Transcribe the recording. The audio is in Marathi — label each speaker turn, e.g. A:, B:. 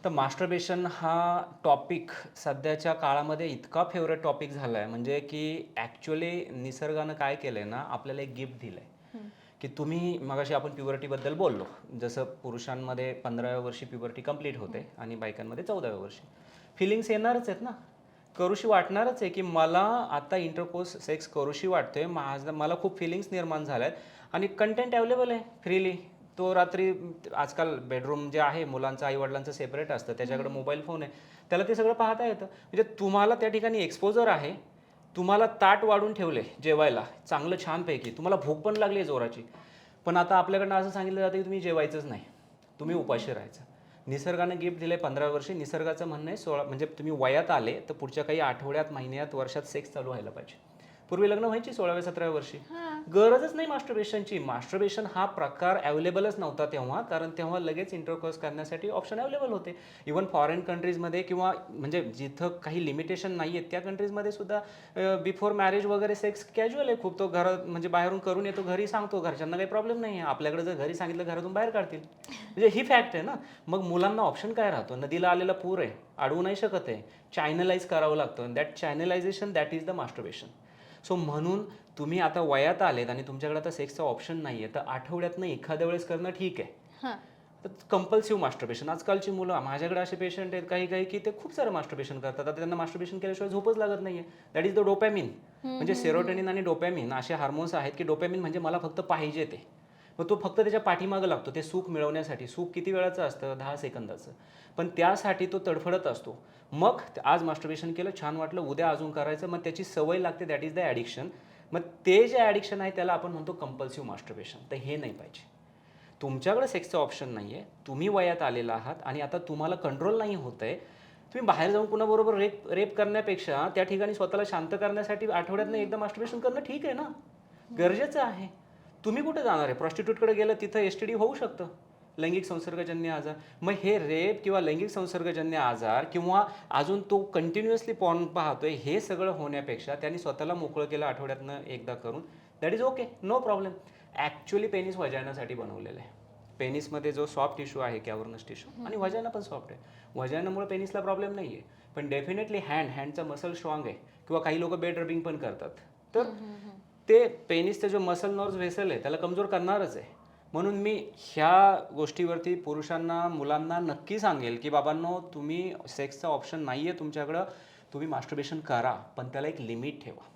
A: तर मास्टरबेशन हा टॉपिक सध्याच्या काळामध्ये इतका फेवरेट टॉपिक झाला आहे, म्हणजे की ॲक्च्युअली निसर्गानं काय केलं आहे ना, आपल्याला एक गिफ्ट दिलं आहे की तुम्ही मगाशी आपण प्युबर्टीबद्दल बोललो. जसं पुरुषांमध्ये 15व्या वर्षी प्युबर्टी कंप्लीट होते आणि बायकांमध्ये 14व्या वर्षी. फिलिंग्स येणारच आहेत ना, करूशी वाटणारच आहे की मला आता इंटरकोर्स सेक्स करूशी वाटतोय, मला खूप फिलिंग्स निर्माण झाल्या आहेत आणि कंटेंट अवेलेबल आहे फ्रीली. तो रात्री आजकाल बेडरूम जे आहे मुलांचं आईवडिलांचं सेपरेट असतं, त्याच्याकडे मोबाईल फोन आहे, त्याला ते सगळं पाहता येतं. म्हणजे तुम्हाला त्या ठिकाणी एक्सपोजर आहे. तुम्हाला ताट वाढून ठेवले जेवायला चांगलं छानपैकी, तुम्हाला भूक पण लागली आहे जोराची, पण आता आपल्याकडनं असं सांगितलं जातं की तुम्ही जेवायचंच नाही, तुम्ही उपाशी राहायचं. निसर्गानं गिफ्ट दिले 15 वर्षे. निसर्गाचं म्हणणं आहे 16 म्हणजे तुम्ही वयात आले तर पुढच्या काही आठवड्यात महिन्यात वर्षात सेक्स चालू व्हायला पाहिजे. पूर्वी लग्न व्हायची 16व्या-17व्या वर्षी, गरजच नाही मास्टरबेशनची. मास्टरबेशन हा प्रकार अवेलेबलच नव्हता तेव्हा, कारण तेव्हा लगेच इंटरकोर्स करण्यासाठी ऑप्शन अवेलेबल होते. इव्हन फॉरेन कंट्रीजमध्ये किंवा म्हणजे जिथं काही लिमिटेशन नाही आहेत त्या कंट्रीजमध्ये सुद्धा बिफोर मॅरेज वगैरे सेक्स कॅज्युअल आहे खूप. तो घरात म्हणजे बाहेरून करून येतो, घरी सांगतो, घरच्यांना काही प्रॉब्लेम नाही आहे. आपल्याकडे जर घरी सांगितलं घरातून बाहेर काढतील, म्हणजे ही फॅक्ट आहे ना. मग मुलांना ऑप्शन काय राहतो? नदीला आलेला पूर आहे, अडवू नाही शकत आहे, चॅनलाइज करावं लागतं. That channelisation that is the masturbation. So म्हणून तुम्ही आता वयात आलेत आणि तुमच्याकडे आता सेक्सचा ऑप्शन नाही आहे, तर आठवड्यातनं एखाद्या वेळेस करणं ठीक आहे. तर कंपल्सिव्ह मास्टरबेशन, आजकालची मुलं, माझ्याकडे असे पेशंट आहेत काही काही की ते खूप सारं मास्टरबेशन करतात. आता त्यांना मास्टरबेशन केल्याशिवाय झोपच लागत नाही आहे. That is the dopamine. म्हणजे सेरोटोनिन आणि डोपॅमिन असे हार्मोन्स आहेत की डोपॅमिन म्हणजे मला फक्त पाहिजे ते, मग तो फक्त त्याच्या पाठीमागं लागतो ते सुख मिळवण्यासाठी. सुख किती वेळाचं असतं? 10 सेकंदाचं, पण त्यासाठी तो तडफडत असतो. मग आज मास्टरबेशन केलं, छान वाटलं, उद्या अजून करायचं, मग त्याची सवय लागते. That is the addiction. मग ते जे ॲडिक्शन आहे त्याला आपण म्हणतो कंपल्सिव्ह मास्टरबेशन. तर हे नाही पाहिजे. तुमच्याकडे सेक्सचं ऑप्शन नाही आहे, तुम्ही वयात आलेला आहात आणि आता तुम्हाला कंट्रोल नाही होत आहे, तुम्ही बाहेर जाऊन कुणाबरोबर रेप रेप करण्यापेक्षा त्या ठिकाणी स्वतःला शांत करण्यासाठी आठवड्यातनं एकदा मास्टरबेशन करणं ठीक आहे ना, गरजेचं आहे. तुम्ही कुठे जाणार आहे? प्रॉस्टिट्यूटकडे गेलं तिथं एस-टी-डी होऊ शकतं, लैंगिक संसर्गजन्य आजार. मग हे रेप किंवा लैंगिक संसर्गजन्य आजार किंवा अजून तो कंटिन्युअसली पॉर्न पाहतोय, हे सगळं होण्यापेक्षा त्यांनी स्वतःला मोकळं केलं आठवड्यातनं एकदा करून, that is okay, no problem. Actually penis वजायनासाठी बनवलेलं आहे. पेनिसमध्ये जो सॉफ्ट टिश्यू आहे, कॅव्हर्नस टिश्यू, आणि वजायना पण सॉफ्ट आहे. वजायनामुळे पेनिसला प्रॉब्लेम नाही आहे, पण डेफिनेटली हँडचा मसल स्ट्रॉंग आहे, किंवा काही लोक बेड रबिंग पण करतात, तर ते पेनिसचं जो मसल नर्व्ह व्हेसल आहे त्याला कमजोर करणारच आहे. म्हणून मी ह्या गोष्टीवरती पुरुषांना, मुलांना नक्की सांगेल की बाबांनो, तुम्ही सेक्सचा ऑप्शन नाही आहे तुमच्याकडं, तुम्ही मास्टरबेशन करा, पण त्याला एक लिमिट ठेवा.